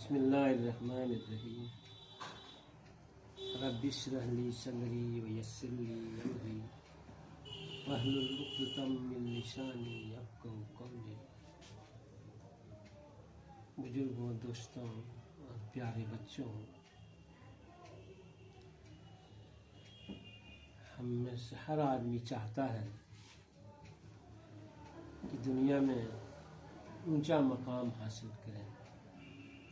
बिस्मिल्लाहिर्रहमानिर्रहीम। रब्बि इश्रह ली सदरी वयस्सिर ली अमरी वहलुल उक़दतम मिन लिसानी यफ़क़हू क़ौली। बुजुर्गों, दोस्तों और प्यारे बच्चों, हम में से हर आदमी चाहता है कि दुनिया में ऊंचा मकाम हासिल करें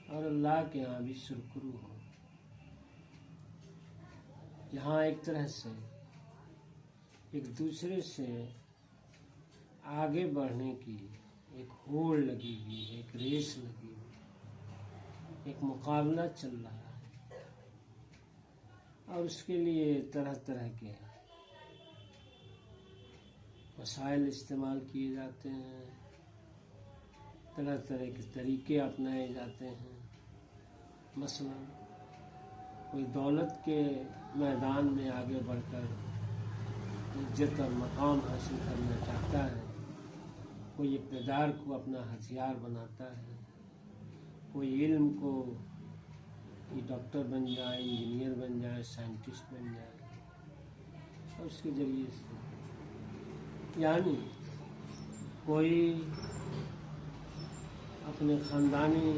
और अल्लाह के यहाँ भी सुरखरू हो। यहाँ एक तरह से एक दूसरे से आगे बढ़ने की एक होड़ लगी हुई है, एक रेस लगी हुई, एक मुकाबला चल रहा है और उसके लिए तरह तरह के वसाइल इस्तेमाल किए जाते हैं, तरह तरह के तरीके अपनाए जाते हैं। मसलन कोई दौलत के मैदान में आगे बढ़कर इज्जत और मकाम हासिल करना चाहता है, कोई इक़्तिदार को अपना हथियार बनाता है, कोई इल्म को कि डॉक्टर बन जाए, इंजीनियर बन जाए, साइंटिस्ट बन जाए और उसके ज़रिए से यानी कोई अपने ख़ानदानी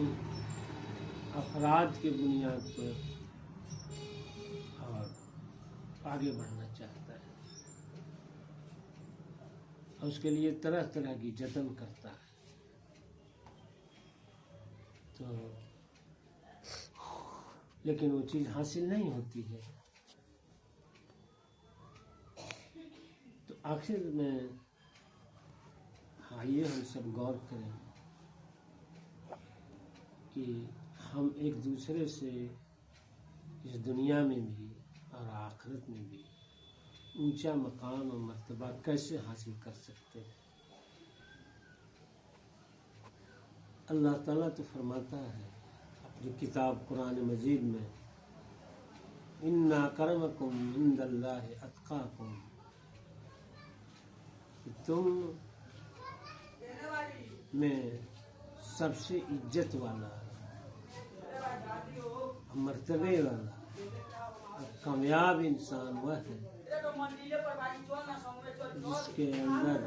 अफराद के बुनियाद पर और आगे बढ़ना चाहता है और उसके लिए तरह तरह की जतन करता है। तो लेकिन वो चीज़ हासिल नहीं होती है। तो आखिर में आइए हम सब गौर करें कि हम एक दूसरे से इस दुनिया में भी और आखिरत में भी ऊंचा मकाम और मर्तबा कैसे हासिल कर सकते हैं। अल्लाह ताला तो फरमाता है अपनी किताब कुरान मजीद में, इन्ना करमकुम इंदल्लाहि अत्काकुम, तुम में सबसे इज्जत वाला, मर्तबे वाला और कामयाब इंसान वह है जिसके अंदर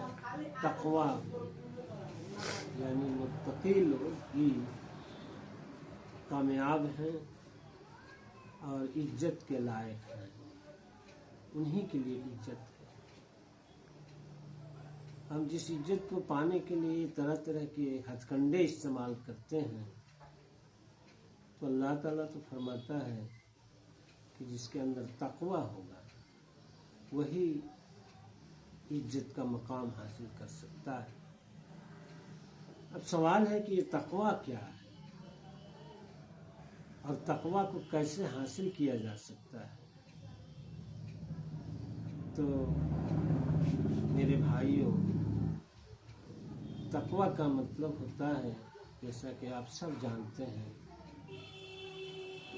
तक़वा यानी मुत्तक़ी लोग ही कामयाब हैं और इज्जत के लायक हैं। उन्हीं के लिए इज्जत है। हम जिस इज्जत को पाने के लिए तरह तरह के हथकंडे इस्तेमाल करते हैं, तो अल्लाह ताला तो फरमाता है कि जिसके अंदर तक़वा होगा वही इज्जत का मकाम हासिल कर सकता है। अब सवाल है कि ये तक़वा क्या है और तक़वा को कैसे हासिल किया जा सकता है। तो मेरे भाइयों, तक़वा का मतलब होता है, जैसा कि आप सब जानते हैं,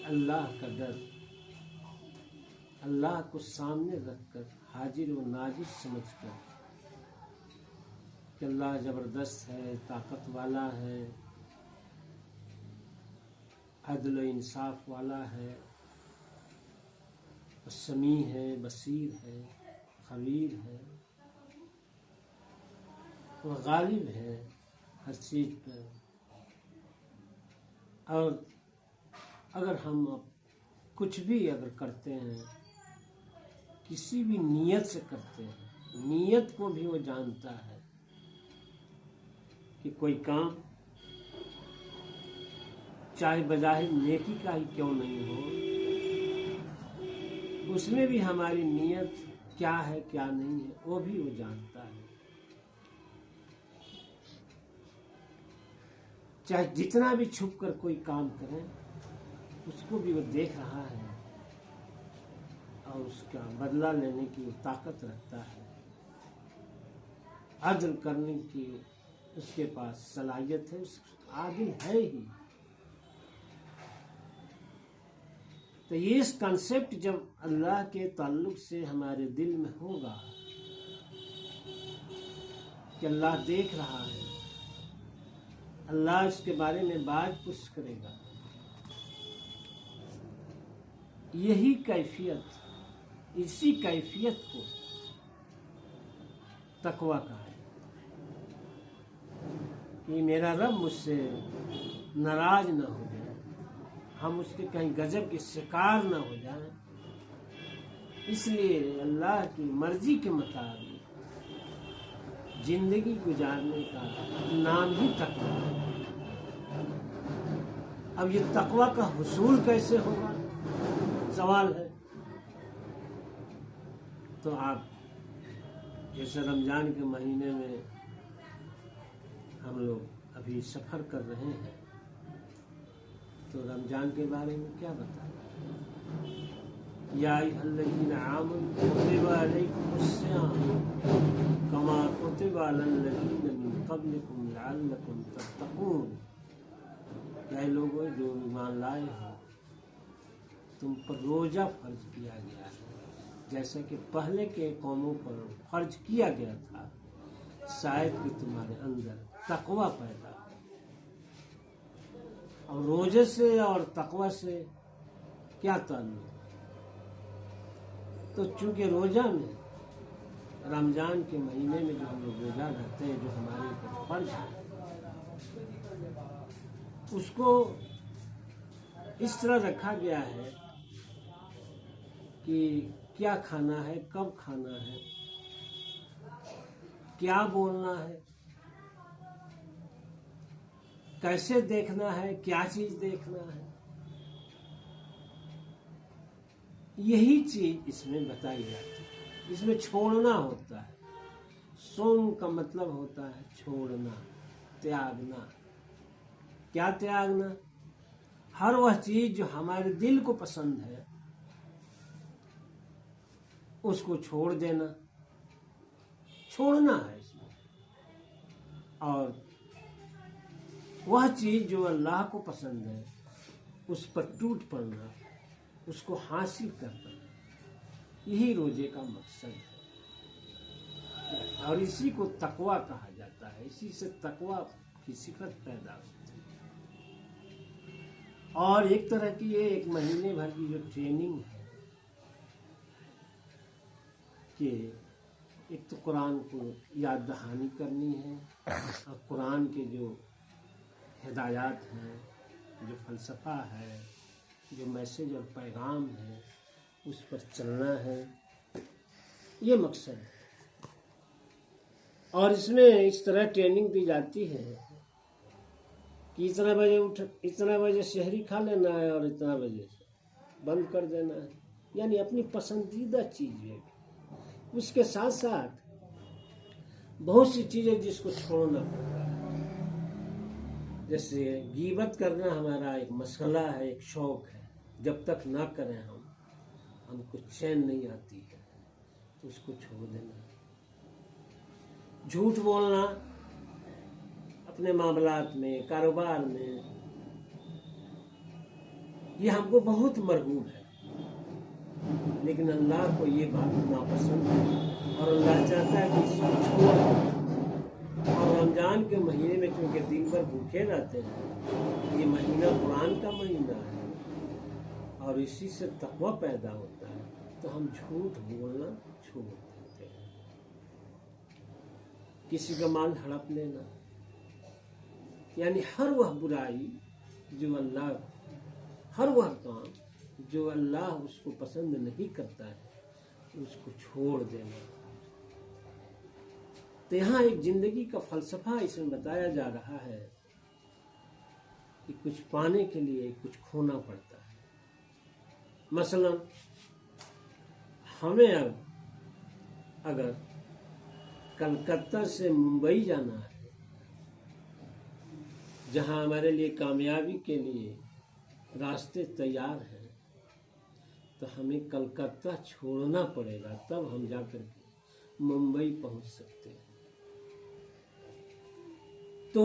अल्लाह का डर, अल्लाह को सामने रखकर हाजिर व नाजिर समझकर कि अल्लाह ज़बरदस्त है, ताकत वाला है, अदल व इंसाफ वाला है, समी है, बसीर है, खबीर है, वह गालिब है हर चीज़ पर। और अगर हम कुछ भी अगर करते हैं, किसी भी नीयत से करते हैं, नीयत को भी वो जानता है कि कोई काम चाहे बज़ाहिर नेकी का ही क्यों नहीं हो, उसमें भी हमारी नीयत क्या है क्या नहीं है वो भी वो जानता है। चाहे जितना भी छुप कर कोई काम करें, उसको भी वो देख रहा है और उसका बदला लेने की वो ताकत रखता है, अदल करने की उसके पास सलाहियत है, आदिल है ही। तो ये इस कंसेप्ट जब अल्लाह के ताल्लुक से हमारे दिल में होगा कि अल्लाह देख रहा है, अल्लाह इसके बारे में बात कुछ करेगा, यही कैफियत, इसी कैफियत को तकवा कहा है कि मेरा रब मुझसे नाराज न हो जाए, हम उसके कहीं गजब के शिकार न हो जाएं, इसलिए अल्लाह की मर्जी के मुताबिक जिंदगी गुजारने का नाम ही तकवा है। अब ये तकवा का हुसूल कैसे होगा, सवाल है। तो आप जैसे रमजान के महीने में हम लोग अभी सफ़र कर रहे हैं, तो रमजान के बारे में क्या बताएं? या अय्युहल्लज़ीना आमनू कुतिबा अलैकुमुस्सियाम कमा कुतिबा अलल्लज़ीना मिन क़ब्लिकुम लअल्लकुम तत्तक़ून। क्या लोगों जो ईमान लाए हो, तुम पर रोज़ा फर्ज किया गया है जैसा कि पहले के कौमों पर फर्ज किया गया था, शायद कि तुम्हारे अंदर तकवा पैदा हो। और रोजे से और तकवा से क्या ताल्लुक? तो चूंकि रोजा में, रमजान के महीने में जो हम लोग रोजा रहते हैं, जो हमारे ऊपर फर्ज है, उसको इस तरह रखा गया है कि क्या खाना है, कब खाना है, क्या बोलना है, कैसे देखना है, क्या चीज देखना है, यही चीज इसमें बताई जाती है। इसमें छोड़ना होता है। सोम का मतलब होता है छोड़ना, त्यागना। क्या त्यागना? हर वह चीज जो हमारे दिल को पसंद है उसको छोड़ देना, छोड़ना है इसमें। और वह चीज जो अल्लाह को पसंद है उस पर टूट पड़ना, उसको हासिल करना, यही रोजे का मकसद है। और इसी को तकवा कहा जाता है। इसी से तकवा की सिफत पैदा होती है। और एक तरह की ये एक महीने भर की जो ट्रेनिंग है कि एक तो कुरान को याद दहानी करनी है, और कुरान के जो हिदायत हैं, जो फलसफा है, जो मैसेज और पैगाम है, उस पर चलना है, ये मकसद है। और इसमें इस तरह ट्रेनिंग दी जाती है कि इतना बजे उठ, इतना बजे शहरी खा लेना है और इतना बजे बंद कर देना है, यानी अपनी पसंदीदा चीज़ें। उसके साथ साथ बहुत सी चीज़ें जिसको छोड़ना पड़ता है, जैसे गीबत करना हमारा एक मसला है, एक शौक है। जब तक ना करें हमको चैन नहीं आती है, तो उसको छोड़ देना। झूठ बोलना अपने मामलात में, कारोबार में, ये हमको बहुत मरगूब है, लेकिन अल्लाह को ये बात नापसंद है और अल्लाह चाहता है कि इसको छोड़। और रमजान के महीने में क्योंकि दिन भर भूखे रहते हैं, ये महीना कुरान का महीना है और इसी से तकवा पैदा होता है, तो हम झूठ बोलना छोड़ देते हैं। किसी का माल हड़प लेना, यानी हर वह बुराई जो अल्लाह, हर वह काम जो अल्लाह उसको पसंद नहीं करता है, उसको छोड़ देना। तो यहाँ एक जिंदगी का फलसफा इसमें बताया जा रहा है कि कुछ पाने के लिए कुछ खोना पड़ता है। मसलन हमें अब अगर कलकत्ता से मुंबई जाना है, जहाँ हमारे लिए कामयाबी के लिए रास्ते तैयार हैं, तो हमें कलकत्ता छोड़ना पड़ेगा, तब हम जाकर के मुंबई पहुंच सकते हैं। तो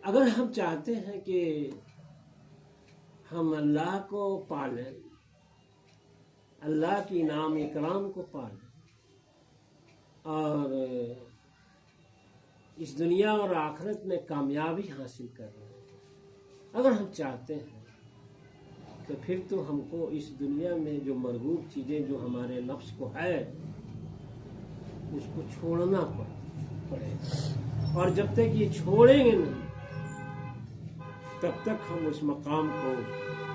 अगर हम चाहते हैं कि हम अल्लाह को पालें, अल्लाह की इनाम इकराम को पालें और इस दुनिया और आखिरत में कामयाबी हासिल करना, अगर हम चाहते हैं तो फिर तो हमको इस दुनिया में जो मरगूब चीज़ें जो हमारे नफ्स को है उसको छोड़ना पड़ेगा। और जब तक ये छोड़ेंगे नहीं तब तक हम उस मकाम को,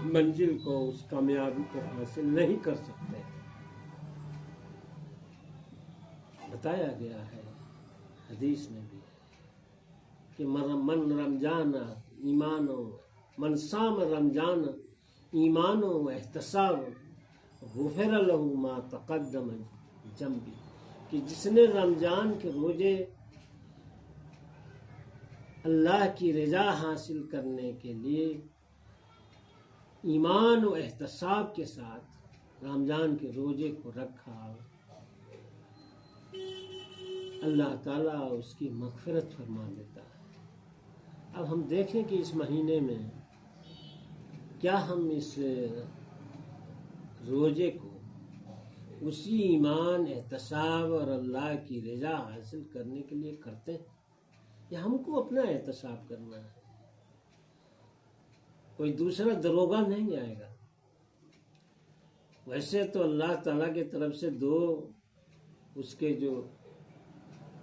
मंजिल को, उस कामयाबी को हासिल नहीं कर सकते। बताया गया है हदीस में भी कि मन रमजान ईमानो, मन साम रमजान ईमानो एहतसाब गुफिर लहू मा तक़द्दम जंबी, कि जिसने रमजान के रोजे अल्लाह की रजा हासिल करने के लिए ईमान और एहतसाब के साथ रमजान के रोजे को रखा, अल्लाह ताला उसकी मग़फ़िरत फरमा देता है। अब हम देखें कि इस महीने में क्या हम इस रोजे को उसी ईमान, एहतसाब और अल्लाह की रजा हासिल करने के लिए करते हैं, या हमको अपना एहतसाब करना है? कोई दूसरा दरोगा नहीं आएगा। वैसे तो अल्लाह ताला की तरफ से दो उसके जो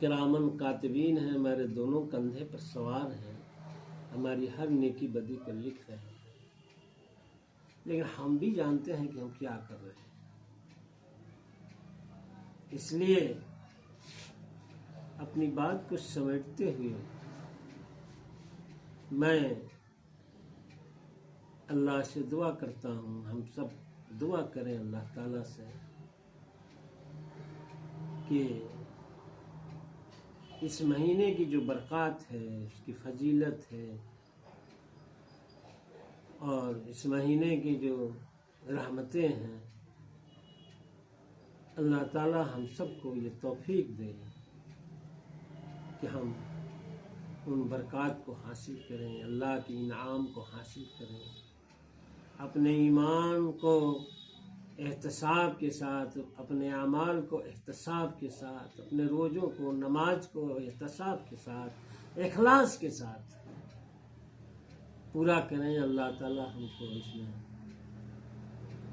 किरामन कातिबीन हैं हमारे दोनों कंधे पर सवार हैं, हमारी हर नेकी बदी को लिख रहे हैं, लेकिन हम भी जानते हैं कि हम क्या कर रहे हैं। इसलिए अपनी बात को समेटते हुए मैं अल्लाह से दुआ करता हूँ, हम सब दुआ करें अल्लाह ताला से कि इस महीने की जो बरक़ात है, उसकी फजीलत है, और इस महीने की जो रहमतें हैं, अल्लाह ताला हम सबको ये तौफीक दे कि हम उन बरक़ात को हासिल करें, अल्लाह के इनाम को हासिल करें, अपने ईमान को एहतसाब के साथ, अपने अमाल को एहतसाब के साथ, अपने रोज़ों को, नमाज को एहतसाब के साथ, इखलास के साथ पूरा करें। अल्लाह ताला हमको इसमें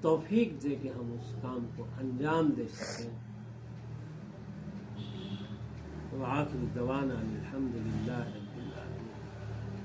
तौफीक दे कि हम उस काम को अंजाम दे सकें। तो आखिर दवाना अल्हम्दुलिल्लाह।